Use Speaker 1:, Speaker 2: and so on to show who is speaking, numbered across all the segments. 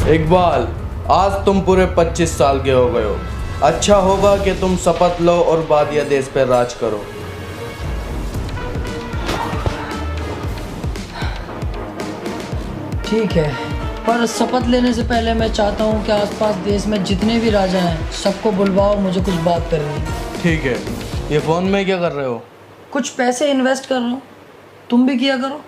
Speaker 1: इकबाल, आज तुम पूरे 25 साल के हो गए हो। अच्छा होगा कि तुम शपथ लो और वादिया देश पर राज करो।
Speaker 2: ठीक है, पर शपथ लेने से पहले मैं चाहता हूँ कि आसपास देश में जितने भी राजा हैं सबको बुलवाओ, मुझे कुछ बात करनी है।
Speaker 1: ठीक है, ये फ़ोन में क्या कर रहे हो?
Speaker 2: कुछ पैसे इन्वेस्ट कर रहा हूँ, तुम भी किया करो।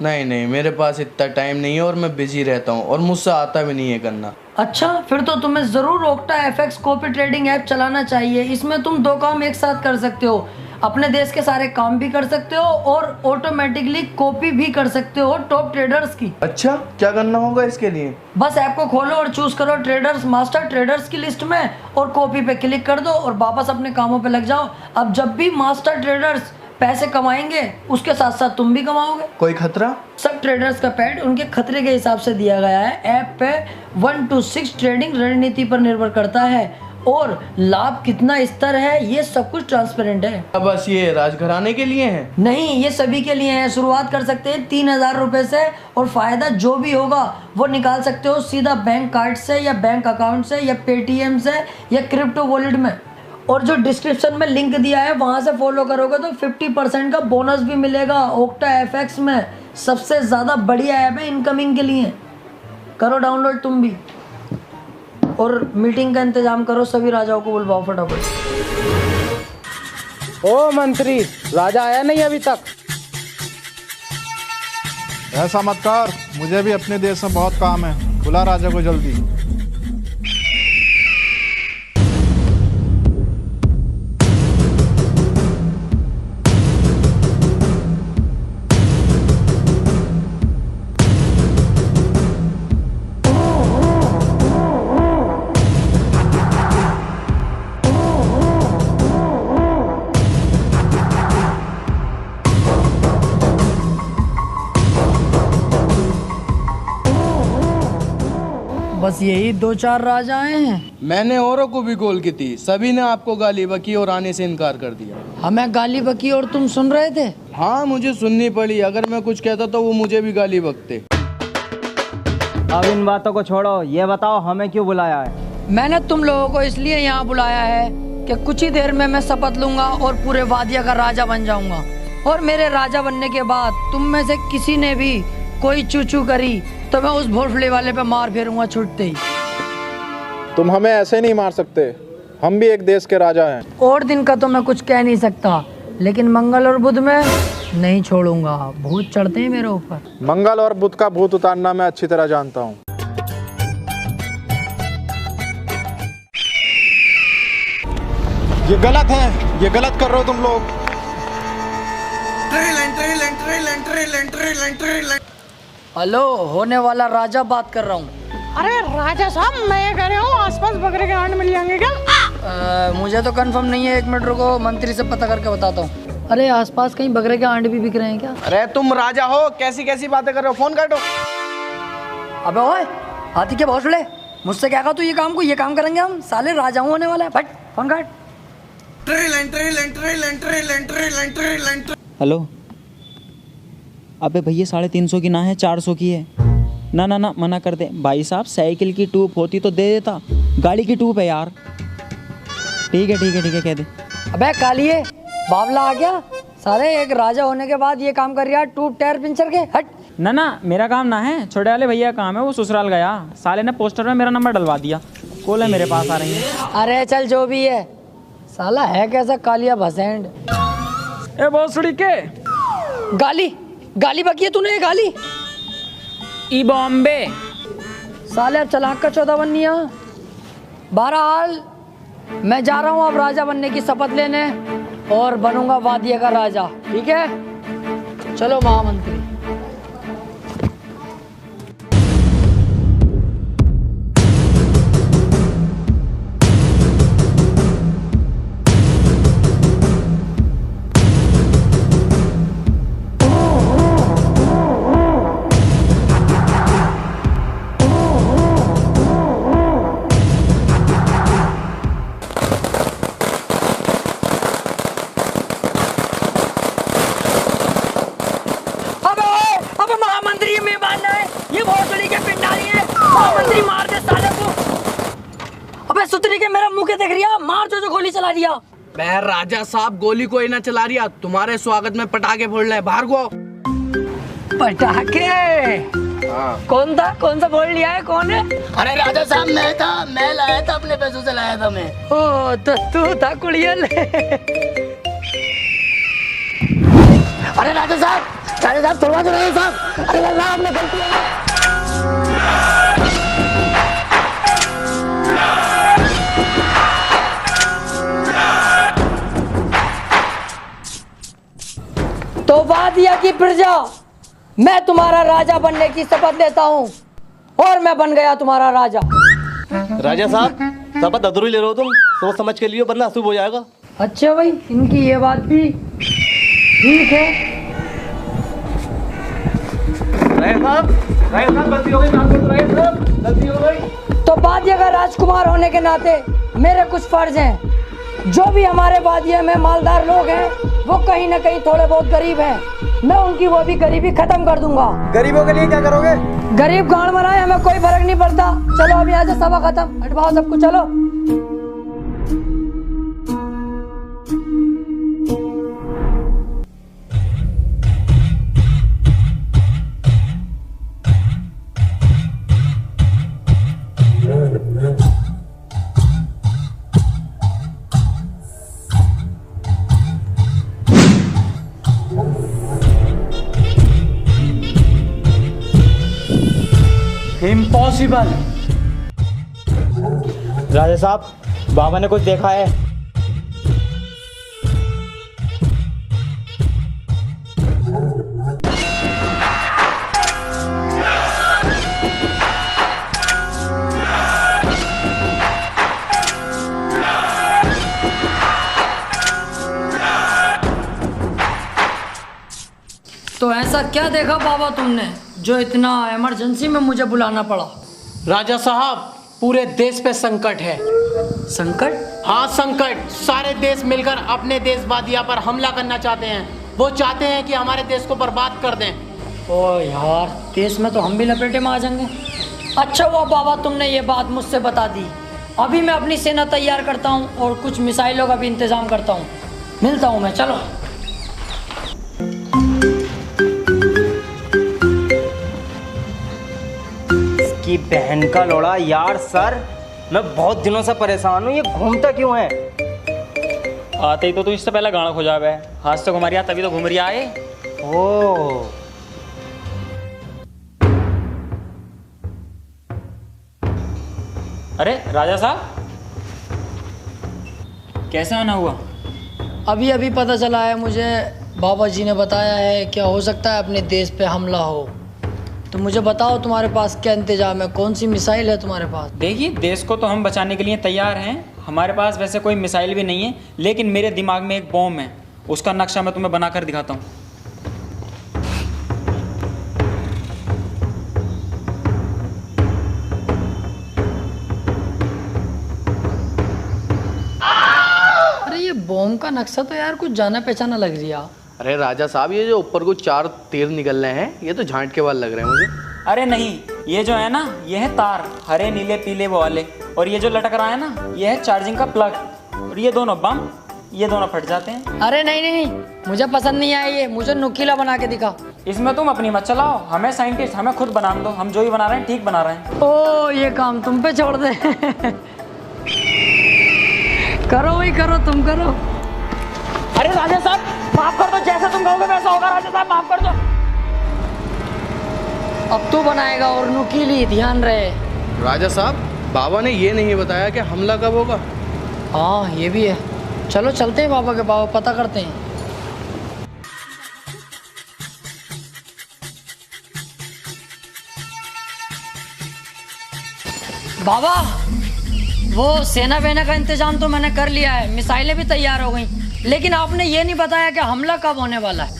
Speaker 1: नहीं नहीं, मेरे पास इतना टाइम नहीं है और मैं बिजी रहता हूँ और मुझसे आता भी नहीं है करना।
Speaker 2: अच्छा, फिर तो तुम्हें ज़रूर octa FX copy trading app चलाना चाहिए। इसमें तुम 2 काम एक साथ कर सकते हो, अपने देश के सारे काम भी कर सकते हो और ऑटोमेटिकली कॉपी भी कर सकते हो टॉप ट्रेडर्स की।
Speaker 1: अच्छा, क्या करना होगा इसके लिए?
Speaker 2: बस ऐप को खोलो और चूज करो ट्रेडर्स मास्टर ट्रेडर्स की लिस्ट में और कॉपी पे क्लिक कर दो और वापस अपने कामों पे लग जाओ। अब जब भी मास्टर ट्रेडर्स पैसे कमाएंगे उसके साथ साथ तुम भी कमाओगे।
Speaker 1: कोई खतरा?
Speaker 2: सब ट्रेडर्स का पैड उनके खतरे के हिसाब से दिया गया है। ऐप पे 1 to 6 ट्रेडिंग रणनीति पर निर्भर करता है और लाभ कितना स्तर है ये सब कुछ ट्रांसपेरेंट है।
Speaker 1: अब बस ये राजघराने के लिए है?
Speaker 2: नहीं, ये सभी के लिए है। शुरुआत कर सकते हैं 3000 रुपए से और फायदा जो भी होगा वो निकाल सकते हो सीधा बैंक कार्ड से या बैंक अकाउंट से या पेटीएम से या क्रिप्टो वॉलेट में। और जो डिस्क्रिप्शन में लिंक दिया है वहां से फॉलो करोगे तो 50% का बोनस भी मिलेगा। ओक्टा एफएक्स में सबसे ज्यादा बढ़िया ऐप है इनकमिंग के लिए। करो डाउनलोड तुम भी और मीटिंग का इंतजाम करो, सभी राजाओं को बुलवाओ फटाफट।
Speaker 3: ओ मंत्री, राजा आया नहीं अभी तक?
Speaker 4: ऐसा मत कर, मुझे भी अपने देश में बहुत काम है। बुला राजा को जल्दी।
Speaker 2: बस यही 2-4 राजा आए हैं।
Speaker 1: मैंने औरों को भी कॉल की थी, सभी ने आपको गाली बकी और आने से इनकार कर दिया।
Speaker 2: हमें गाली बकी और तुम सुन रहे थे?
Speaker 1: हाँ, मुझे सुननी पड़ी। अगर मैं कुछ कहता तो वो मुझे भी गाली बकते।
Speaker 3: अब इन बातों को छोड़ो, ये बताओ हमें क्यों बुलाया है?
Speaker 2: मैंने तुम लोगों को इसलिए यहाँ बुलाया है कि कुछ ही देर में मैं शपथ लूंगा और पूरे वादिया का राजा बन जाऊंगा। और मेरे राजा बनने के बाद तुम में से किसी ने भी कोई चूचू करी तो मैं उस भोसले वाले पे मार फेरूंगा छुटते ही।
Speaker 4: तुम हमें ऐसे नहीं मार सकते, हम भी एक देश के राजा हैं।
Speaker 2: और दिन का तो मैं कुछ कह नहीं सकता, लेकिन मंगल और बुध में नहीं छोड़ूंगा। भूत चढ़ते हैं मेरे ऊपर।
Speaker 4: मंगल और बुध का भूत उतारना मैं अच्छी तरह जानता हूँ। ये गलत है, ये गलत कर रहे हो तुम लोग।
Speaker 2: हेलो, होने वाला राजा बात कर रहा हूँ।
Speaker 5: अरे राजा साहब, मैं ये कह रहा हूँ आसपास बकरे के अंड मिल जाएंगे क्या?
Speaker 2: मुझे तो कंफर्म नहीं है, 1 मिनट रुको, मंत्री से पता करके बताता हूँ। अरे आसपास कहीं बकरे के अंड भी बिक रहे हैं क्या?
Speaker 1: अरे तुम राजा हो, कैसी कैसी बातें कर रहे हो? फोन काटो।
Speaker 2: अबे ओए, हाथी के भौसले, मुझसे क्या कहा तू? ये काम करेंगे हम, साले राजा होने वाला है। फट फोन काट।
Speaker 6: हेलो, अबे भैया 350 की ना है, 400 की है। ना ना ना, मना कर दे भाई साहब। साइकिल की ट्यूब होती तो दे देता, गाड़ी की ट्यूब है यार। ठीक है ठीक है ठीक है, कह दे।
Speaker 2: अबे कालिए, बावला आ गया साले। एक राजा होने के बाद ये काम कर रहा है, ट्यूब टायर पंचर के। हट।
Speaker 6: ना ना, मेरा काम ना है, छोटे वाले भैया का काम है। वो ससुराल गया, साले ने पोस्टर में मेरा नंबर डलवा दिया। कॉल है मेरे पास आ रही है।
Speaker 2: अरे चल जो भी है, साला है कैसा कालिया भसेंड।
Speaker 6: ए भोसड़ी के
Speaker 2: गाली बकी है तूने, ये गाली।
Speaker 6: ई बॉम्बे
Speaker 2: साले अब चलाक का 14 बननी है। बहरहाल मैं जा रहा हूँ अब राजा बनने की शपथ लेने और बनूंगा वादिया का राजा। ठीक है, चलो महामंत्री। महामंत्री ये मेहमान है, ये भोसड़ी के पिंडारी है। महामंत्री मार दे भोसड़ी के मेरा मुंह के देख रिया, मार जो गोली चला दिया।
Speaker 1: मैं राजा साहब गोली कोई ना चला रिया, तुम्हारे स्वागत में पटाखे फोड़ रहे, बाहर को।
Speaker 2: पटाखे? कौन था? कौन सा बोल लिया है? कौन है?
Speaker 7: अरे राजा साहब मैं था, मैं लाया था, अपने पैसों से लाया था मैं।
Speaker 2: ओ तो तू था कुड़ियल।
Speaker 7: अरे राजा साहब थोड़ा तो राजा साहब, अरे राजा साहब आपने गलती है।
Speaker 2: तो वादिया की प्रजा, मैं तुम्हारा राजा बनने की शपथ लेता हूँ और मैं बन गया तुम्हारा राजा।
Speaker 8: राजा साहब शपथ अधूरी ले रहे हो तुम, सोच समझ के लिए वरना अशुभ हो जाएगा।
Speaker 2: अच्छा भाई, इनकी ये बात भी ठीक है।
Speaker 8: गलती हो गई।
Speaker 2: तो वादिया का राजकुमार होने के नाते मेरे कुछ फर्ज हैं। जो भी हमारे वादिया में मालदार लोग हैं वो कहीं ना कहीं थोड़े बहुत गरीब हैं, मैं उनकी वो भी गरीबी खत्म कर दूंगा।
Speaker 3: गरीबों के लिए क्या करोगे?
Speaker 2: गरीब गांड मराए, हमें कोई फर्क नहीं पड़ता। चलो अभी आज सभा खत्म, हटवाओ सबको, चलो।
Speaker 3: इम्पॉसिबल। राजा साहब बाबा ने कुछ देखा है?
Speaker 2: तो ऐसा क्या देखा बाबा तुमने जो इतना इमरजेंसी में मुझे बुलाना पड़ा?
Speaker 5: राजा साहब पूरे देश पे संकट है।
Speaker 2: संकट?
Speaker 5: हाँ संकट। सारे देश मिलकर अपने देश वादिया पर हमला करना चाहते हैं। वो चाहते हैं कि हमारे देश को बर्बाद कर दें।
Speaker 2: ओ यार, देश में तो हम भी लपेटे में आ जाएंगे। अच्छा हुआ बाबा तुमने ये बात मुझसे बता दी। अभी मैं अपनी सेना तैयार करता हूँ और कुछ मिसाइलों का भी इंतजाम करता हूँ। मिलता हूँ मैं, चलो।
Speaker 3: की बहन का लोड़ा यार। सर मैं बहुत दिनों से परेशान हूँ, ये घूमता क्यों है?
Speaker 6: आते ही तो तू इससे पहले गाना खो जावे। हाथ से घुमा रिया तभी तो घूम रिया है।
Speaker 3: ओ
Speaker 6: अरे राजा साहब कैसे आना हुआ?
Speaker 2: अभी अभी पता चला है मुझे, बाबा जी ने बताया है क्या हो सकता है अपने देश पे हमला हो। तो मुझे बताओ तुम्हारे पास क्या इंतजाम है, कौन सी मिसाइल है तुम्हारे पास?
Speaker 6: देखिए देश को तो हम बचाने के लिए तैयार हैं। हमारे पास वैसे कोई मिसाइल भी नहीं है, लेकिन मेरे दिमाग में एक बॉम्ब है, उसका नक्शा मैं तुम्हें बनाकर दिखाता हूँ।
Speaker 2: अरे ये बॉम्ब का नक्शा तो यार कुछ जाना पहचाना लग रही है।
Speaker 1: अरे राजा साहब ये जो ऊपर को 4 तीर निकल रहे हैं, ये तो झांट के बाल लग रहे हैं मुझे।
Speaker 6: अरे नहीं, ये जो है ना ये है तार, हरे नीले पीले वो वाले। और ये जो लटक रहा है ना ये है चार्जिंग का प्लग। और ये दोनों बम, ये दोनों फट जाते हैं।
Speaker 2: अरे नहीं नहीं, मुझे पसंद नहीं आया ये, मुझे नुकीला बना के दिखा।
Speaker 6: इसमें तुम अपनी मत चलाओ, हमें साइंटिस्ट, हमें खुद बनाने दो। हम जो ही बना रहे हैं ठीक बना रहे हैं।
Speaker 2: ओ ये काम तुम पे छोड़ दे। करो वही करो, तुम करो।
Speaker 5: अरे राजा साहब माफ कर दो, जैसा तुम कहोगे वैसा होगा। राजा साहब माफ कर दो।
Speaker 2: अब तू बनाएगा और नुकीली, ध्यान रहे।
Speaker 1: राजा साहब बाबा ने ये नहीं बताया कि हमला कब होगा।
Speaker 2: हाँ ये भी है, चलो चलते हैं बाबा के पास, पता करते हैं। बाबा वो सेना वेना का इंतजाम तो मैंने कर लिया है, मिसाइलें भी तैयार हो गई, लेकिन आपने ये नहीं बताया कि हमला कब होने वाला है।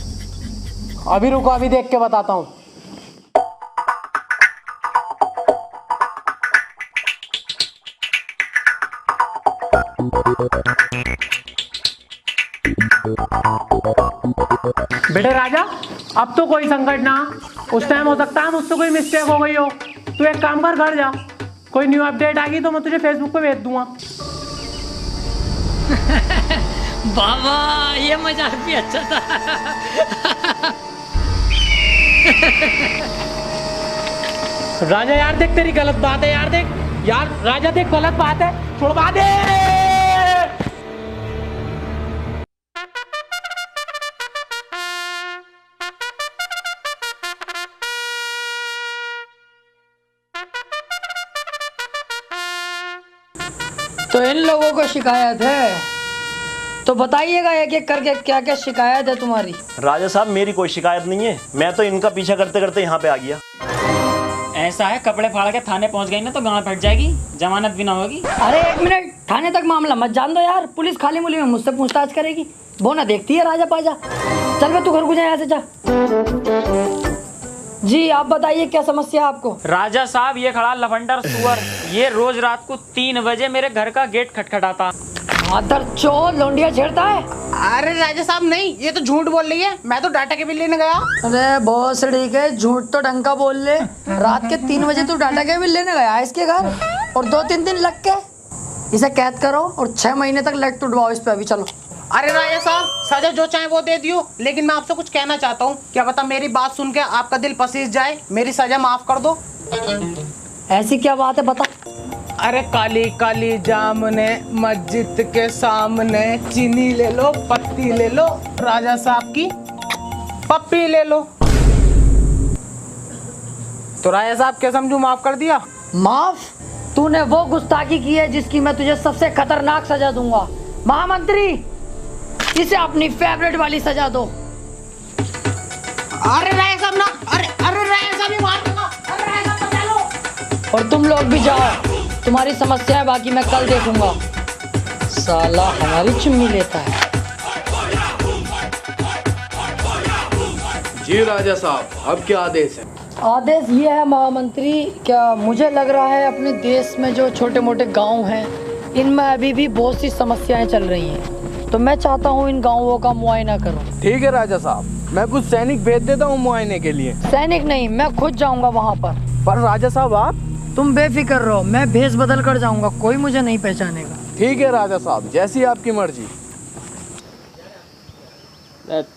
Speaker 5: अभी रुको, अभी देख के बताता हूँ। बेटे राजा अब तो कोई संकट ना। उस टाइम हो सकता है मुझसे कोई मिस्टेक हो गई हो। तू एक काम कर, घर जा, कोई न्यू अपडेट आ गई तो मैं तुझे फेसबुक पे भेज दूंगा।
Speaker 2: बाबा ये मजाक भी अच्छा था।
Speaker 5: राजा यार देख तेरी गलत बात है यार, देख यार राजा देख गलत बात है, छुड़वा दे।
Speaker 2: तो इन लोगों को शिकायत है, तो बताइएगा एक एक करके क्या क्या शिकायत है तुम्हारी।
Speaker 8: राजा साहब मेरी कोई शिकायत नहीं है, मैं तो इनका पीछा करते करते यहाँ पे आ गया।
Speaker 6: ऐसा है, कपड़े फाड़ के थाने पहुंच गई ना तो गांव फट जाएगी, जमानत भी ना होगी।
Speaker 2: अरे एक मिनट, थाने तक मामला मत जान दो यार, पुलिस खाली मुली में मुझसे पूछताछ करेगी। वो ना देखती है राजा पाजा। चल बे तू घर को जा, यहाँ से जा। जी आप बताइए क्या समस्या है आपको।
Speaker 6: राजा साहब ये खड़ा लफंडर सुअर, ये रोज रात को 3 बजे मेरे घर का गेट खटखटाता।
Speaker 2: मादर चोर, लौंडिया छेड़ता है।
Speaker 5: अरे राजा साहब नहीं, ये तो झूठ बोल रही है, मैं तो डाटा केबल लेने गया।
Speaker 2: अरे बहुत ठीक है, झूठ तो ढंग का बोल ले। रात के 3 बजे तू डाटा केबल लेने गया इसके घर, और 2-3 दिन लग के इसे कैद करो और 6 महीने तक लट टुटवाओ इस पे। अभी चलो।
Speaker 5: अरे राजा साहब सजा जो चाहे वो दे दियो, लेकिन मैं आपसे कुछ कहना चाहता हूँ। क्या पता मेरी बात सुन के आपका दिल पसीज जाए, मेरी सजा माफ कर दो।
Speaker 2: ऐसी क्या बात है बता।
Speaker 5: अरे काली काली जामने मस्जिद के सामने, चीनी ले लो, पत्ती ले लो, राजा साहब की पप्पी ले लो। तो राजा साहब क्या समझू, माफ कर दिया?
Speaker 2: माफ? तूने वो गुस्ताखी की है जिसकी मैं तुझे सबसे खतरनाक सजा दूंगा। महामंत्री इसे अपनी फेवरेट वाली सजा दो।
Speaker 5: अरे राजा साहब ना, अरे अरे राजा साहब ही मार दूंगा। अरे राजा साहब बचा लो।
Speaker 2: और तुम लोग भी जाओ, तुम्हारी समस्या है बाकी मैं कल देखूंगा। साला हमारी चुम्मी लेता है।
Speaker 1: जी राजा साहब, अब क्या आदेश है?
Speaker 2: आदेश ये है महामंत्री, क्या मुझे लग रहा है अपने देश में जो छोटे मोटे गांव हैं इनमें अभी भी बहुत सी समस्याएं चल रही हैं, तो मैं चाहता हूँ इन गाँवों का मुआयना करो।
Speaker 1: ठीक है राजा साहब, मैं कुछ सैनिक भेज देता हूँ मुआयने के लिए।
Speaker 2: सैनिक नहीं, मैं खुद जाऊंगा वहाँ पर
Speaker 1: राजा साहब आप?
Speaker 2: तुम बेफिक्र रहो, मैं भेष बदल कर जाऊंगा, कोई मुझे नहीं पहचानेगा।
Speaker 1: ठीक है राजा साहब, जैसी आपकी मर्जी।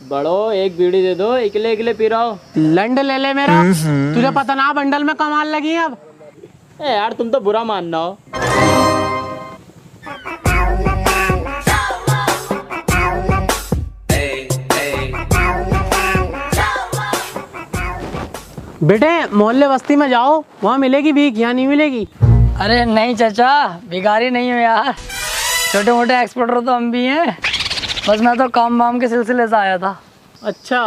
Speaker 6: बड़ो एक बीड़ी दे दो, इकले इकले पी रहा हो।
Speaker 5: लंड ले ले मेरा, तुझे पता ना बंडल में कमाल लगी है अब।
Speaker 6: यार तुम तो बुरा मानना हो।
Speaker 5: बेटे मोहल्ले बस्ती में जाओ, वहाँ मिलेगी भीख, यहाँ नहीं मिलेगी।
Speaker 2: अरे नहीं चाचा, भिखारी नहीं हो यार, छोटे मोटे एक्सपोर्टर तो हम भी हैं। बस मैं तो काम वाम के सिलसिले से आया था।
Speaker 5: अच्छा,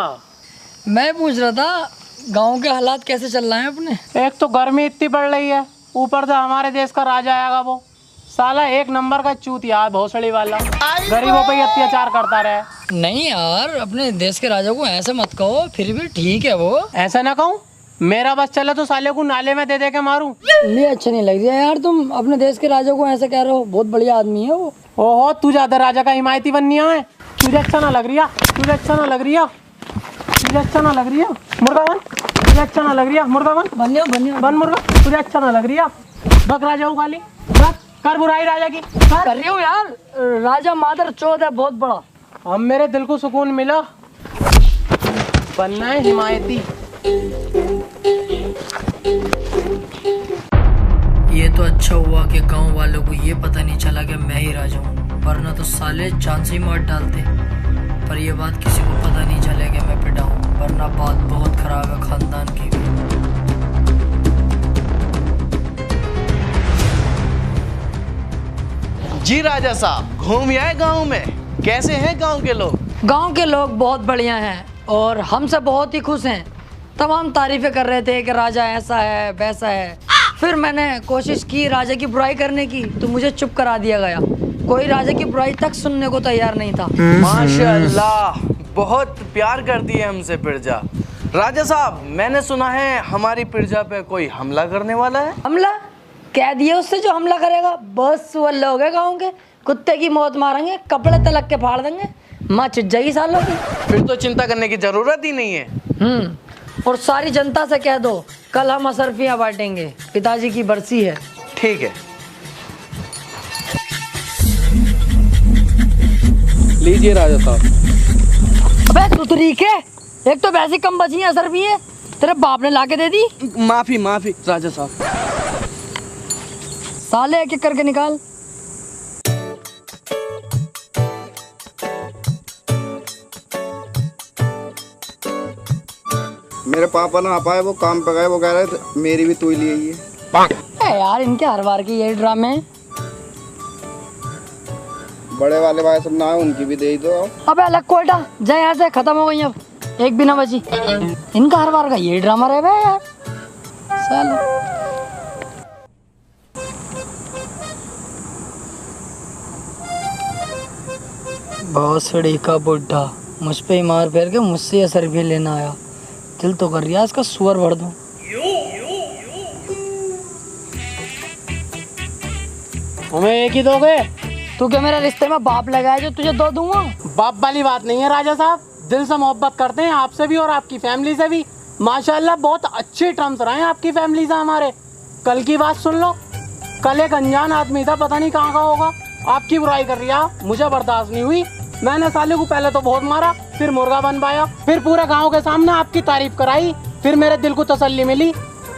Speaker 2: मैं पूछ रहा था गांव के हालात कैसे चल रहे हैं अपने।
Speaker 5: एक तो गर्मी इतनी पड़ रही है, ऊपर से हमारे देश का राजा आएगा, वो साला 1 नंबर का चूतिया भोसड़ी वाला, गरीबों पे अत्याचार करता रहे।
Speaker 2: नहीं यार, अपने देश के राजा को ऐसे मत कहो, फिर भी ठीक है वो।
Speaker 5: ऐसा ना कहूँ, मेरा बस चले तो साले को नाले में दे दे के मारूं।
Speaker 2: ये अच्छा नहीं लग रहा यार, तुम अपने देश के राजा को ऐसे कह रहे हो, बहुत बढ़िया आदमी है वो।
Speaker 5: ओहो, तू ज्यादा राजा का हिमायती बननी है। तुझे अच्छा ना लग रही है, तुझे अच्छा ना लग रही है, तुझे अच्छा ना लग रही है, मुर्गा बन। तुझे अच्छा ना लग रही है, मुर्गा बन। बन मुर्गा, तुझे अच्छा ना लग रही है, बक राजा हूँ खाली, बक कर बुराई राजा की
Speaker 2: कर रही हूँ यार। राजा मादर चौथ है बहुत बड़ा।
Speaker 5: अब मेरे दिल को सुकून मिला, बनना है हिमायती।
Speaker 2: ये तो अच्छा हुआ कि गांव वालों को ये पता नहीं चला कि मैं ही राजा हूँ, वरना तो साले जान से ही मार डालते। पर ये बात किसी को पता नहीं चले कि मैं पिटा हूँ, वरना बात बहुत खराब है खानदान की भी।
Speaker 1: जी राजा साहब, घूम आए गांव में, कैसे हैं गांव के लोग?
Speaker 2: गांव के लोग बहुत बढ़िया हैं और हमसे बहुत ही खुश हैं। तमाम तारीफें कर रहे थे कि राजा ऐसा है वैसा है। फिर मैंने कोशिश की राजा की बुराई करने की, तो मुझे चुप करा दिया गया। कोई राजा की बुराई तक सुनने को तैयार नहीं था।
Speaker 1: माशाल्लाह, बहुत प्यार करती है हमसे प्रजा। राजा साहब, मैंने सुना है हमारी प्रजा पे कोई हमला करने वाला है।
Speaker 2: हमला? कह दिए उससे जो हमला करेगा, बस वो लोग हैं गाँव के, कुत्ते की मौत मारेंगे, कपड़े तलक के फाड़ देंगे, माँ चिट जाएगी सालों की।
Speaker 1: फिर तो चिंता करने की जरूरत ही नहीं है।
Speaker 2: और सारी जनता से कह दो कल हम असरफियाँ बांटेंगे, पिताजी की बरसी है।
Speaker 1: ठीक है। लीजिए राजा साहब।
Speaker 2: अबे सुतरी के, एक तो वैसे कम बची है, असर भी है, तेरे बाप ने लाके दे दी।
Speaker 1: माफी माफी राजा साहब।
Speaker 2: साले एक एक करके निकाल।
Speaker 9: मेरे पापा ना आ पाए, वो काम पे गए, वो कह रहे थे मेरी भी तू ही ले आइए।
Speaker 2: यार इनके हर बार की यही ड्रामे हैं।
Speaker 9: बड़े वाले भाई सब ना आए, उनकी भी दे ही दो।
Speaker 2: अबे अलग कोयटा जा यहाँ से, खत्म हो गई अब, एक भी ना बची। इनका हर बार का यही ड्रामा रहे भाई यार साले। बहुत सड़ी का बुढ़ा मुझ पे ही मार फेर के मुझसे असर भी लेना आया। दिल तो कर रिया इसका सुअर भर दूं।
Speaker 5: हमें एक ही दोगे?
Speaker 2: तू क्या मेरे रिश्ते में बाप लगाया जो तुझे दो दूंगा?
Speaker 5: बाप वाली बात नहीं है राजा साहब, दिल से मोहब्बत करते हैं आपसे भी और आपकी फैमिली से भी। माशाल्लाह बहुत अच्छे टर्म्स रहे हैं आपकी फैमिली से हमारे। कल की बात सुन लो, कल एक अनजान आदमी था, पता नहीं कहाँ का होगा, आपकी बुराई कर रही है, मुझे बर्दाश्त नहीं हुई। मैंने साले को पहले तो बहुत मारा, फिर मुर्गा बन पाया, फिर पूरे गाँव के सामने आपकी तारीफ कराई, फिर मेरे दिल को तसल्ली मिली।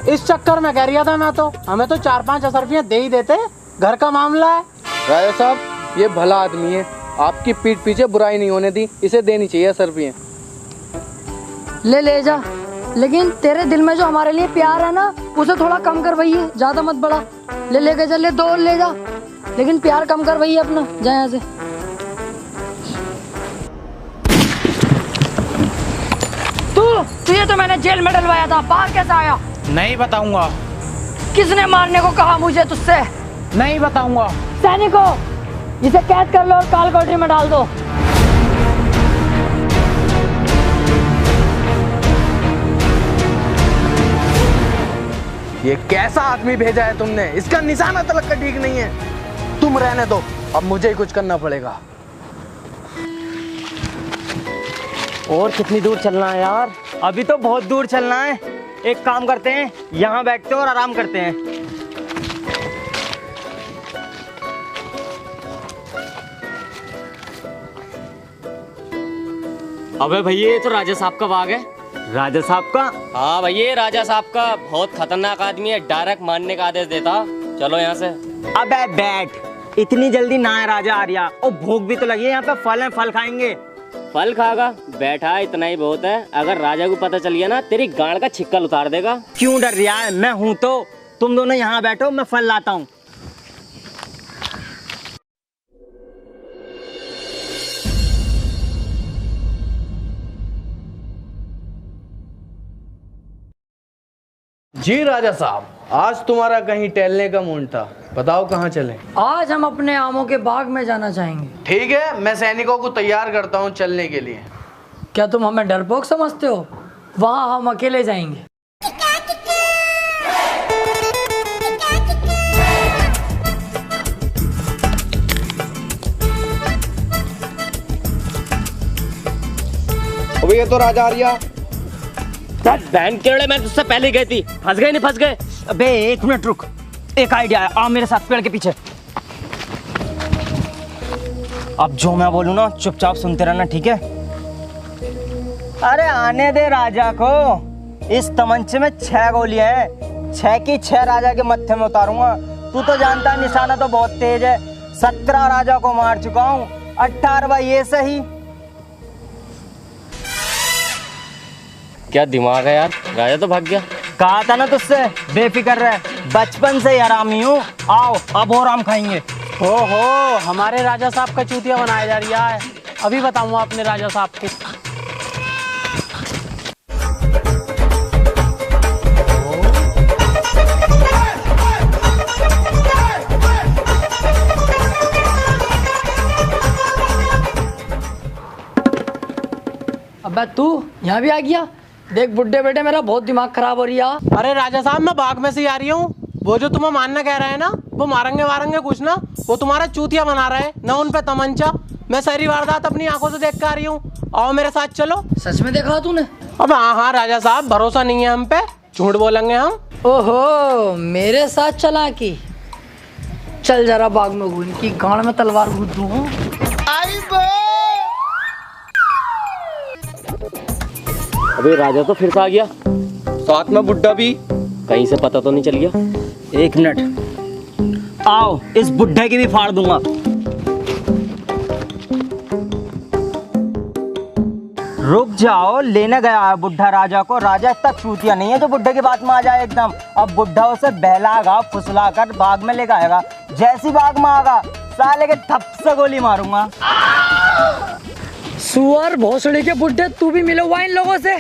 Speaker 5: इस चक्कर में कह रहा था मैं तो, हमें तो 4-5 असरफियाँ दे ही देते, घर का मामला है।
Speaker 1: राजा साहब ये भला आदमी है, आपकी पीठ पीछे बुराई नहीं होने दी, इसे देनी चाहिए सरफियाँ।
Speaker 2: ले जा, लेकिन तेरे दिल में जो हमारे लिए प्यार है ना, उसे थोड़ा कम कर भैया, ज्यादा मत बढ़ा। लेके चल, ले 2 ले जा, लेकिन प्यार कम कर भैया अपना, जा यहाँ से। तुझे तो मैंने जेल में डलवाया था, बाहर कैसे आया?
Speaker 5: नहीं बताऊंगा।
Speaker 2: किसने मारने को कहा मुझे तुझसे?
Speaker 5: नहीं बताऊंगा।
Speaker 2: सैनिकों, इसे कैद कर लो और काल कोठरी में डाल दो।
Speaker 1: ये कैसा आदमी भेजा है तुमने, इसका निशाना तलक का ठीक नहीं है। तुम रहने दो, अब मुझे ही कुछ करना पड़ेगा।
Speaker 3: और कितनी दूर चलना है यार? अभी तो बहुत दूर चलना है। एक काम करते हैं, यहाँ बैठते हैं और आराम करते हैं।
Speaker 8: अबे भैया ये तो राजा साहब का बाग है।
Speaker 3: राजा साहब का?
Speaker 8: हाँ भैया राजा साहब का, बहुत खतरनाक आदमी है, डायरेक्ट मारने का आदेश देता। चलो यहाँ से।
Speaker 3: अबे बैठ, इतनी जल्दी ना है राजा आर्या, और भूख भी तो लगी है, यहाँ पे फल है, फल खाएंगे।
Speaker 8: फल खागा? बैठा इतना ही बहुत है, अगर राजा को पता चल गया ना तेरी गांड का छिक्कल उतार देगा।
Speaker 3: क्यों डर रहा है? मैं हूं तो। तुम दोनों यहाँ बैठो, मैं फल लाता हूँ।
Speaker 1: जी राजा साहब, आज तुम्हारा कहीं टहलने का मूड था, बताओ कहाँ चलें?
Speaker 2: आज हम अपने आमों के बाग में जाना चाहेंगे।
Speaker 1: ठीक है, मैं सैनिकों को तैयार करता हूँ चलने के लिए।
Speaker 2: क्या तुम हमें डरपोक समझते हो? वहाँ हम अकेले जाएंगे।
Speaker 9: अबे ये तो राजा आर्या।
Speaker 8: बहन केड़े, मैं तुझसे पहले गई थी, फंस गए नहीं फंस गए?
Speaker 3: अबे एक मिनट रुक, एक आइडिया है, आ मेरे साथ पेड़ के पीछे। अब जो मैं बोलूँ ना चुपचाप सुनते रहना, ठीक है? अरे आने दे राजा को। इस तमंचे में 6 गोलियां हैं, 6 की 6 राजा के मत्थे में उतारूंगा। तू तो जानता है निशाना तो बहुत तेज है, 17 राजा को मार चुका हूँ, 18वां ये सही।
Speaker 8: क्या दिमाग है यार, राजा तो भाग गया।
Speaker 3: कहा था ना तुझसे, बेफिक्र रह, बचपन से ही आरामी हूँ। आओ अब और आम खाएंगे।
Speaker 5: हो हमारे राजा साहब का चूतिया बनाया जा रहा है, अभी बताऊंगा अपने राजा साहब को।
Speaker 2: अबे तू यहाँ भी आ गया? देख बुड्ढे बेटे, मेरा बहुत दिमाग खराब हो रही है।
Speaker 5: अरे राजा साहब मैं बाग में से ही आ रही हूँ। वो जो तुम्हें मारना कह रहे हैं ना, वो मारेंगे वारेंगे कुछ ना, वो तुम्हारा चूतिया बना रहे हैं ना, उन पे तमंचा। मैं सारी वारदात अपनी आंखों से देख कर आ रही हूँ, आओ मेरे साथ चलो।
Speaker 2: सच में देखा तूने?
Speaker 5: अब हाँ राजा साहब, भरोसा नहीं है हम पे, झूठ बोलेंगे हम।
Speaker 2: ओहो, मेरे साथ चला की? चल जरा बाग में घूम, की गांड में तलवार घूट दूं।
Speaker 8: अबे राजा तो फिर से आ गया,
Speaker 3: साथ में बुड्ढा भी।
Speaker 8: कहीं से पता तो नहीं चल गया?
Speaker 3: 1 मिनट, आओ इस बुड्ढे की भी फाड़ दूंगा। रुक जाओ, लेने गया है बुड्ढा राजा को। राजा इतना चूतिया नहीं है जो बुड्ढे की बात में आ जाए एकदम। अब बुड्ढा उसे बहलागा फुसला कर बाग में लेकर आएगा। जैसी बाग में आएगा साले के थप से गोली मारूंगा।
Speaker 2: सुअर भोसड़ी के बुड्ढे, तू भी मिला हुआ इन लोगों से।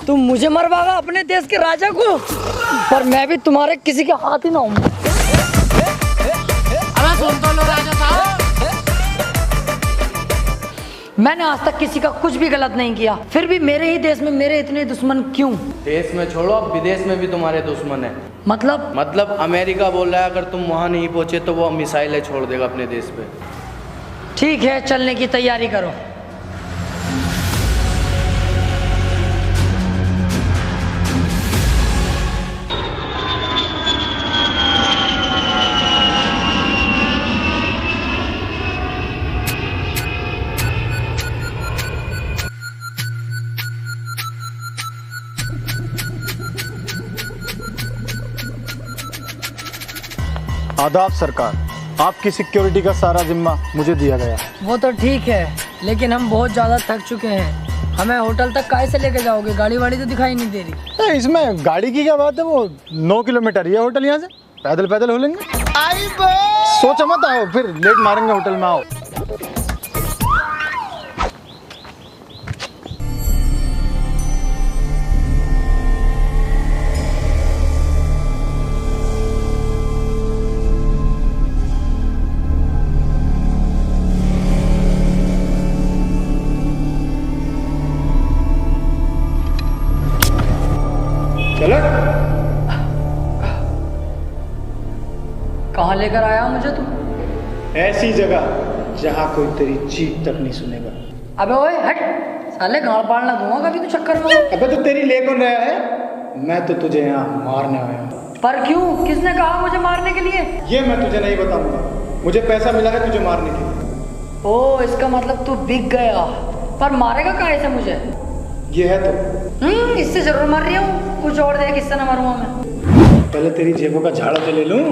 Speaker 2: तुम मुझे मरवागा अपने देश के राजा को, पर मैं भी तुम्हारे किसी के हाथ ही ना हूँ।
Speaker 5: सुन तो लो राजा साहब,
Speaker 2: मैंने आज तक किसी का कुछ भी गलत नहीं किया, फिर भी मेरे ही देश में मेरे इतने दुश्मन क्यों?
Speaker 1: देश में छोड़ो, अब विदेश में भी तुम्हारे दुश्मन है।
Speaker 2: मतलब
Speaker 1: अमेरिका बोल रहा है अगर तुम वहां नहीं पहुंचे तो वो मिसाइलें छोड़ देगा अपने देश पे।
Speaker 2: ठीक है, चलने की तैयारी करो।
Speaker 4: आदाब सरकार, आपकी सिक्योरिटी का सारा जिम्मा मुझे दिया गया।
Speaker 2: वो तो ठीक है, लेकिन हम बहुत ज्यादा थक चुके हैं। हमें होटल तक काहे से लेके जाओगे? गाड़ी वाड़ी तो दिखाई नहीं दे रही।
Speaker 4: इसमें गाड़ी की क्या बात है, वो 9 किलोमीटर ये होटल यहाँ से, पैदल पैदल हो लेंगे। सोचो मत, आओ फिर लेट मारेंगे होटल में, आओ।
Speaker 2: कहाँ लेकर आया मुझे तुम?
Speaker 4: ऐसी जगह जहाँ कोई तेरी चीख तक नहीं सुनेगा।
Speaker 2: अबे ओए हट, साले गाड़ पाड़ना दूंगा कभी तो चक्कर में।
Speaker 4: अबे तो तेरी ले कौन रहा है? मैं तो तुझे यहाँ मारने आया हूँ।
Speaker 2: पर क्यों? किसने कहा मुझे मारने के लिए?
Speaker 4: ये मैं तुझे नहीं बताऊंगा, मुझे पैसा मिला है तुझे मारने के लिए।
Speaker 2: ओ, इसका मतलब तू बिक गया। पर मारेगा काहे से मुझे?
Speaker 4: ये है तो
Speaker 2: इससे जरूर मार रही हूँ, कुछ और देख, इससे ना मारूंगा मैं।
Speaker 4: पहले तेरी जेबों का झाड़ा तो ले लूं।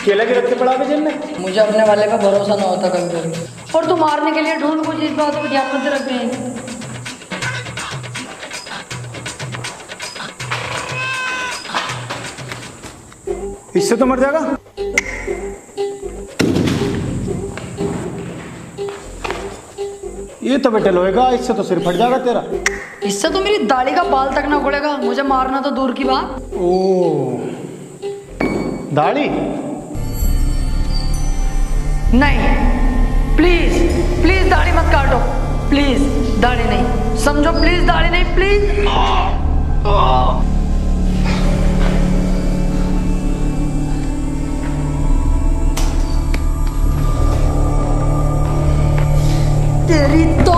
Speaker 4: केला के रख के पड़ा जेब में।
Speaker 2: मुझे अपने वाले का भरोसा ना होता कभी कभी। और तू मारने के लिए ढूंढ कुछ इस बात को ध्यान में रख हैं।
Speaker 4: इससे तो मर जाएगा। ये तो बेटे लोहेगा, इससे तो सिर फट जाएगा तेरा।
Speaker 2: इससे तो मेरी दाढ़ी का बाल तक ना उखड़ेगा, मुझे मारना तो दूर की बात।
Speaker 4: ओ, दाढ़ी
Speaker 2: नहीं, प्लीज प्लीज दाढ़ी मत काटो, प्लीज दाढ़ी नहीं, समझो, प्लीज दाढ़ी नहीं, प्लीज। तेरी तो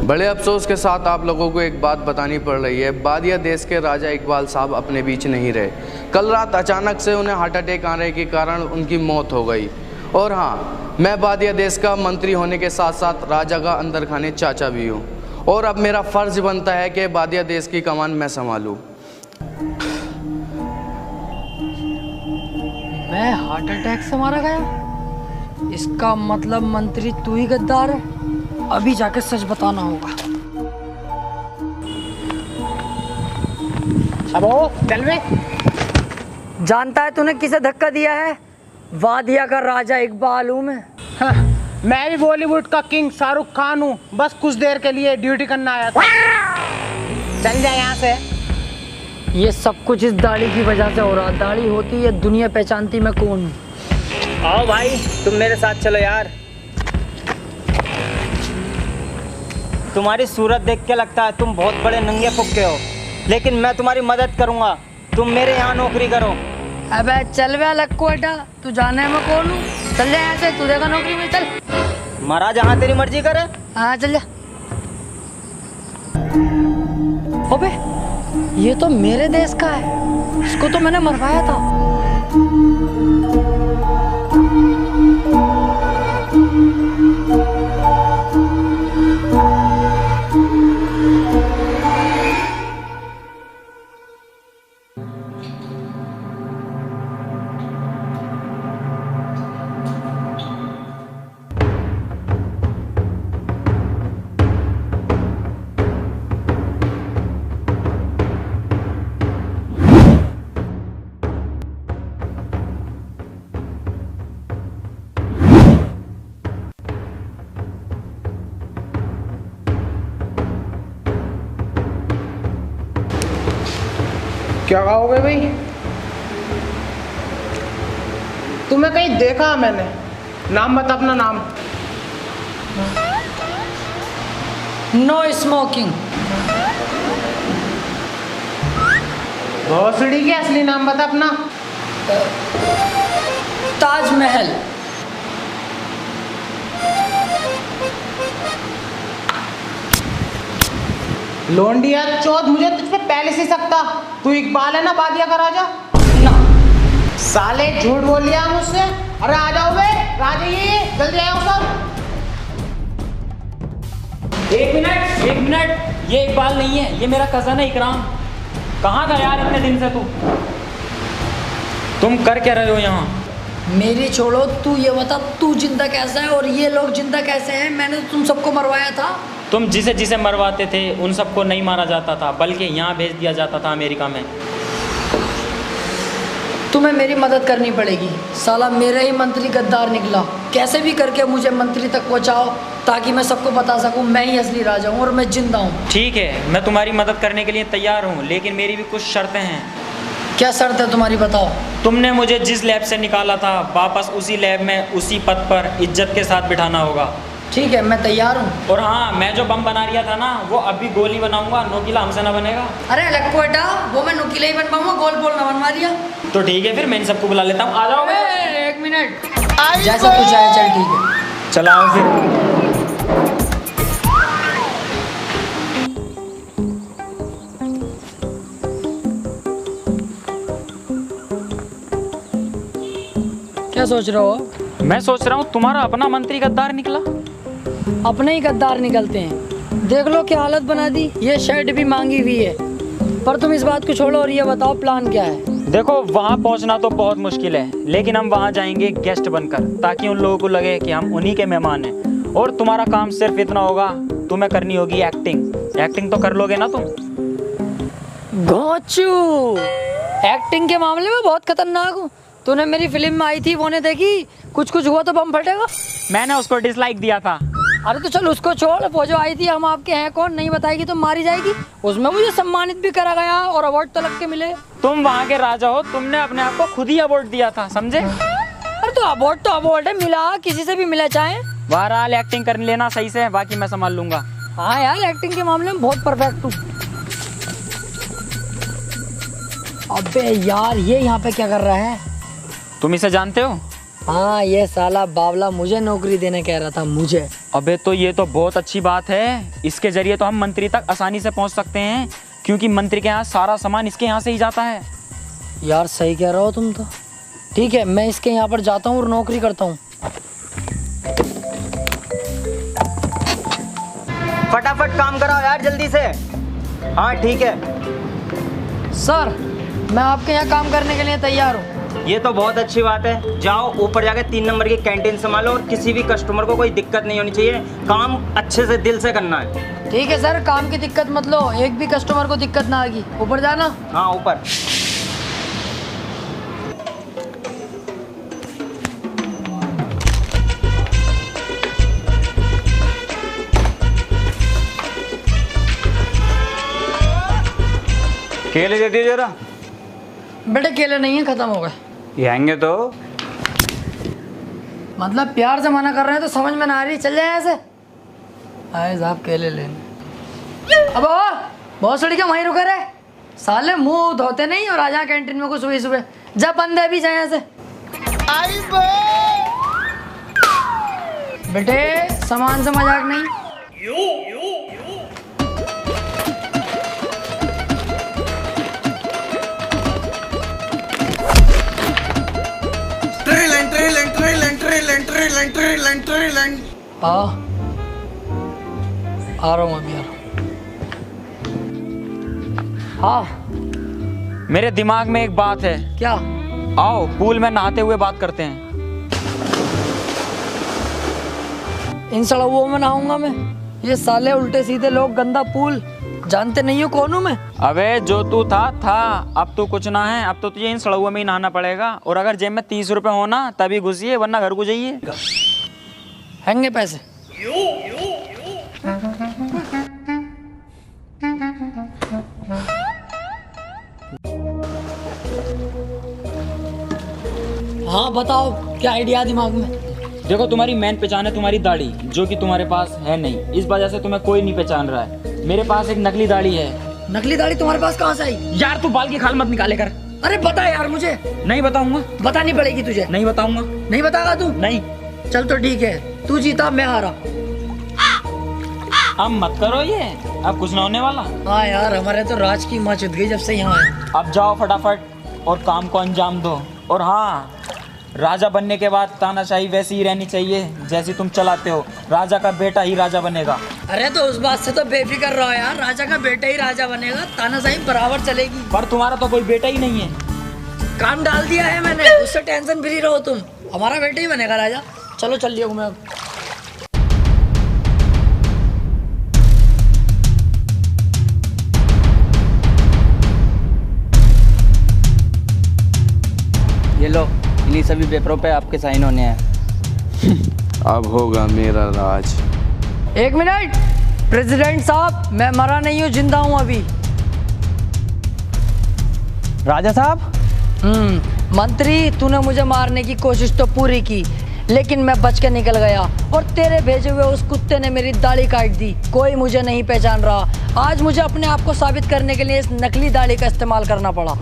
Speaker 1: बड़े अफसोस के साथ आप लोगों को एक बात बतानी पड़ रही है। बादिया देश के राजा इकबाल साहब अपने बीच नहीं रहे। कल रात अचानक से उन्हें हार्ट अटैक आने के कारण उनकी मौत हो गई। और हाँ, मैं बादिया देश का मंत्री होने के साथ साथ राजा का अंदर खाने चाचा भी हूँ। और अब मेरा फर्ज बनता है कि बादिया देश की कमान मैं संभालूँ।
Speaker 2: मैं हार्ट अटैक से मारा गया? इसका मतलब मंत्री तू ही गद्दार है। अभी जाके सच बताना होगा।
Speaker 5: अब चल बे।
Speaker 2: जानता है तूने किसे धक्का दिया है? वादिया का राजा इकबाल हूँ मैं।
Speaker 5: हाँ, मैं भी बॉलीवुड का किंग शाहरुख खान हूँ, बस कुछ देर के लिए ड्यूटी करना आया था। चल जा यहाँ से।
Speaker 2: ये सब कुछ इस दाढ़ी की वजह से हो रहा। दाढ़ी होती है दुनिया पहचानती मैं कौन हूँ।
Speaker 3: आओ भाई, तुम मेरे साथ चलो यार। तुम्हारी सूरत देख के लगता है तुम बहुत बड़े नंगे फुक्के हो, लेकिन मैं तुम्हारी मदद करूंगा। तुम मेरे यहाँ नौकरी करो।
Speaker 2: अबे चल बे लक्कू बेटा, तू जाने मैं कौन हूँ? चल जा यहाँ से, तू देगा नौकरी में, चल।
Speaker 3: महाराज जहाँ तेरी मर्जी करे।
Speaker 2: हाँ चल जा। अबे ये तो मेरे देश का है, इसको तो मैंने मरवाया था।
Speaker 5: क्या कहोगे भाई? तुम्हें कहीं देखा मैंने। नाम बता अपना नाम।
Speaker 2: No smoking.
Speaker 5: भोसड़ी के असली नाम बता अपना।
Speaker 2: ताजमहल।
Speaker 5: लोंडिया चौथ, मुझे तुझ पे पहले से सकता। तू इकबाल है ना बादिया का राजा?
Speaker 2: ना
Speaker 5: साले झूठ बोल लिया मुझसे। अरे आ जाओ बे, राजा ये जल्दी आओ सब।
Speaker 6: एक मिनट, ये इकबाल नहीं है, ये मेरा कज़न है इकराम। कहाँ था यार इतने दिन से तू? तुम कर क्या रहे हो यहाँ?
Speaker 2: मेरी छोड़ो, तू ये बता तू जिंदा कैसा है और ये लोग जिंदा कैसे हैं? मैंने तो तुम सबको मरवाया था।
Speaker 6: तुम जिसे जिसे मरवाते थे उन सबको नहीं मारा जाता था, बल्कि यहाँ भेज दिया जाता था अमेरिका में।
Speaker 2: तुम्हें मेरी मदद करनी पड़ेगी। साला मेरा ही मंत्री गद्दार निकला। कैसे भी करके मुझे मंत्री तक पहुँचाओ ताकि मैं सबको बता सकूं मैं ही असली राजा हूँ और मैं जिंदा हूँ।
Speaker 6: ठीक है, मैं तुम्हारी मदद करने के लिए तैयार हूँ, लेकिन मेरी भी कुछ शर्तें हैं।
Speaker 2: क्या शर्त है तुम्हारी, बताओ।
Speaker 6: तुमने मुझे जिस लैब से निकाला था वापस उसी लैब में उसी पद पर इज्जत के साथ बिठाना होगा।
Speaker 2: ठीक है, मैं तैयार हूँ।
Speaker 6: और हाँ, मैं जो बम बना रहा था ना, वो अभी गोली बनाऊंगा, नोकीला हमसे ना बनेगा।
Speaker 2: अरे लक्कू बेटा, वो मैं नुकीला ही बन पाऊंगा, गोल बोल ना बनवा दिया।
Speaker 6: तो ठीक है, फिर मैं इन सबको बुला लेता हूँ। आ जाओ।
Speaker 2: एक मिनट, जैसा तू चाहे, चल ठीक है।
Speaker 6: चलाओ फिर।
Speaker 2: क्या सोच रहे हो?
Speaker 6: मैं सोच रहा हूँ तुम्हारा अपना मंत्री गद्दार निकला।
Speaker 2: अपने ही गद्दार निकलते हैं। देख लो क्या हालत बना दी। ये शर्ट भी मांगी हुई है। पर तुम इस बात को छोड़ो और ये बताओ प्लान क्या है?
Speaker 6: देखो, वहाँ पहुँचना तो बहुत मुश्किल है, लेकिन हम वहाँ जाएंगे गेस्ट बनकर, ताकि उन लोगों को लगे कि हम उन्हीं के मेहमान हैं। और तुम्हारा काम सिर्फ इतना होगा, तुम्हें करनी होगी एक्टिंग। एक्टिंग तो कर लोगे ना तुम?
Speaker 2: घोंचू, एक्टिंग के मामले में बहुत खतरनाक हूँ। तूने मेरी फिल्म में आई थी, वो ने देखी? कुछ कुछ हुआ तो बम फटेगा।
Speaker 6: मैंने उसको डिसलाइक दिया था।
Speaker 2: अरे तो चल उसको छोड़, वो जो आई थी हम आपके हैं कौन नहीं बताएगी तो मारी जाएगी। उसमें मुझे सम्मानित भी करा गया और अवार्ड तो लग के मिले।
Speaker 6: तुम वहाँ के राजा हो, तुमने अपने आप को खुद ही अवार्ड दिया था, समझे?
Speaker 2: अरे तो अवार्ड है, मिला किसी से भी मिला चाहे।
Speaker 6: बहरहाल एक्टिंग कर लेना सही से, बाकी मैं संभाल लूंगा।
Speaker 2: हाँ यार, एक्टिंग के मामले में बहुत परफेक्ट हूँ। अबे यार, ये यहाँ पे क्या कर रहा है?
Speaker 6: तुम इसे जानते हो?
Speaker 2: हाँ, ये साला बावला मुझे नौकरी देने कह रहा था, मुझे।
Speaker 6: अबे तो ये तो बहुत अच्छी बात है। इसके जरिए तो हम मंत्री तक आसानी से पहुंच सकते हैं, क्योंकि मंत्री के यहाँ सारा सामान इसके यहाँ से ही जाता है।
Speaker 2: यार सही कह रहे हो तुम तो। ठीक है, मैं इसके यहाँ पर जाता हूँ और नौकरी करता हूँ।
Speaker 3: फटाफट काम कराओ यार, जल्दी से। हाँ ठीक है
Speaker 2: सर, मैं आपके यहाँ काम करने के लिए तैयार हूँ।
Speaker 3: ये तो बहुत अच्छी बात है। जाओ ऊपर जाके 3 नंबर की कैंटीन संभालो और किसी भी कस्टमर को कोई दिक्कत नहीं होनी चाहिए। काम अच्छे से दिल से करना है।
Speaker 2: ठीक है सर, काम की दिक्कत मत लो, एक भी कस्टमर को दिक्कत ना आएगी। ऊपर जाना।
Speaker 3: हाँ ऊपर।
Speaker 10: केले दे दिए जरा।
Speaker 2: बेटे केले नहीं है, खत्म हो गए।
Speaker 10: ये आएंगे तो
Speaker 2: मतलब प्यार से मना कर रहे हैं तो समझ में ना आ रही। चल जाए ऐसे। आए साहब केले लेने। अब बहुत सड़ी के वहीं रुके रहे साले, मुंह धोते नहीं और आ जा कैंटीन में को सुबह सुबह। जा बंदे भी जाए यहाँ से। बेटे सामान से मजाक नहीं। आ रहा हूँ अभी, आ रहा हूँ। हाँ
Speaker 6: मेरे दिमाग में एक बात है।
Speaker 2: क्या?
Speaker 6: आओ पूल में नहाते हुए बात करते हैं।
Speaker 2: इन सड़कों में नहाऊंगा मैं? ये साले उल्टे सीधे लोग, गंदा पूल, जानते नहीं हो कौन हूँ मैं?
Speaker 6: अबे जो तू था अब तू कुछ ना है। अब तो तुझे इन सड़कों में ही नहाना पड़ेगा। और अगर जेब में 30 रुपए हो ना तभी घुसिए, वरना घर को जाइए।
Speaker 2: हैंगे पैसे। हाँ बताओ, क्या आइडिया दिमाग में?
Speaker 6: देखो तुम्हारी मेन पहचान है तुम्हारी दाढ़ी, जो कि तुम्हारे पास है नहीं। इस वजह से तुम्हें कोई नहीं पहचान रहा है। मेरे पास एक नकली दाढ़ी है।
Speaker 2: नकली दाढ़ी तुम्हारे पास कहाँ से आई?
Speaker 6: यार तू बाल की खाल मत निकाले कर।
Speaker 2: अरे बता यार मुझे।
Speaker 6: नहीं बताऊंगा।
Speaker 2: बतानी पड़ेगी तुझे।
Speaker 6: नहीं बताऊंगा।
Speaker 2: नहीं बताएगा तू?
Speaker 6: नहीं।
Speaker 2: चल तो ठीक है, तू जीता मैं हारा।
Speaker 6: अब मत करो ये, अब कुछ ना होने वाला।
Speaker 2: हाँ यार, हमारे तो राज की माँ चुद गई जब से यहाँ आए।
Speaker 6: अब जाओ फटाफट और काम को अंजाम दो। और हाँ, राजा बनने के बाद तानाशाही वैसी ही रहनी चाहिए जैसी तुम चलाते हो। राजा का बेटा ही राजा बनेगा।
Speaker 2: अरे तो उस बात से तो बेफिक्र रहो यार, राजा का बेटा ही राजा बनेगा, तानाशाही बराबर चलेगी।
Speaker 6: पर तुम्हारा तो कोई बेटा ही नहीं है।
Speaker 2: काम डाल दिया है मैंने, उससे टेंशन फ्री रहो तुम। हमारा बेटा ही बनेगा राजा। चलो चल लियो मैं अब।
Speaker 3: ये लो, इन्हीं सभी पेपरों पे आपके साइन होने हैं।
Speaker 1: अब होगा मेरा राज।
Speaker 2: एक मिनट प्रेसिडेंट साहब, मैं मरा नहीं हूँ, जिंदा हूँ अभी।
Speaker 3: राजा साहब।
Speaker 2: मंत्री, तूने मुझे मारने की कोशिश तो पूरी की, लेकिन मैं बच के निकल गया और तेरे भेजे हुए उस कुत्ते ने मेरी दाढ़ी काट दी। कोई मुझे नहीं पहचान रहा। आज मुझे अपने आप को साबित करने के लिए इस नकली दाढ़ी का इस्तेमाल करना पड़ा।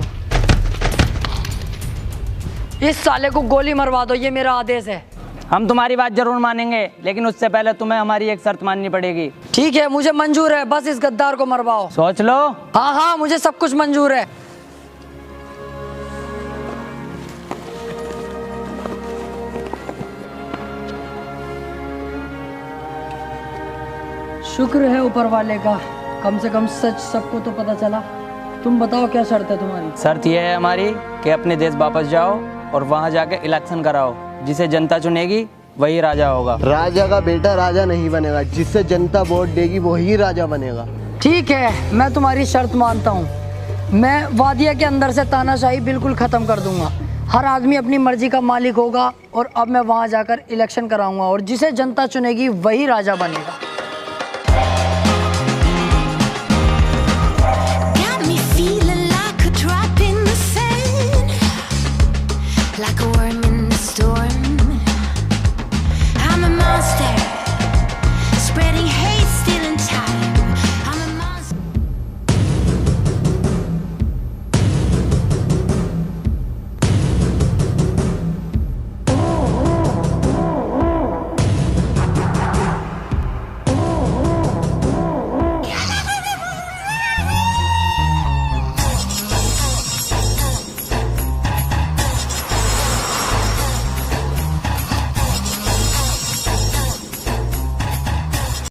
Speaker 2: इस साले को गोली मरवा दो, ये मेरा आदेश है।
Speaker 3: हम तुम्हारी बात जरूर मानेंगे, लेकिन उससे पहले तुम्हें हमारी एक शर्त माननी पड़ेगी।
Speaker 2: ठीक है, मुझे मंजूर है, बस इस गद्दार को मरवाओ।
Speaker 3: सोच लो।
Speaker 2: हाँ हाँ, मुझे सब कुछ मंजूर है। शुक्र है ऊपर वाले का, कम से कम सच सबको तो पता चला। तुम बताओ क्या शर्त है तुम्हारी?
Speaker 3: शर्त यह है हमारी कि अपने देश वापस जाओ और वहाँ जाके इलेक्शन कराओ। जिसे जनता चुनेगी वही राजा होगा।
Speaker 7: राजा का बेटा राजा नहीं बनेगा, जिससे जनता वोट देगी वही राजा बनेगा।
Speaker 2: ठीक है, मैं तुम्हारी शर्त मानता हूँ। मैं वादिया के अंदर से तानाशाही बिल्कुल खत्म कर दूंगा। हर आदमी अपनी मर्जी का मालिक होगा और अब मैं वहाँ जाकर इलेक्शन कराऊंगा और जिसे जनता चुनेगी वही राजा बनेगा।
Speaker 10: Like a worm in the storm, I'm a monster.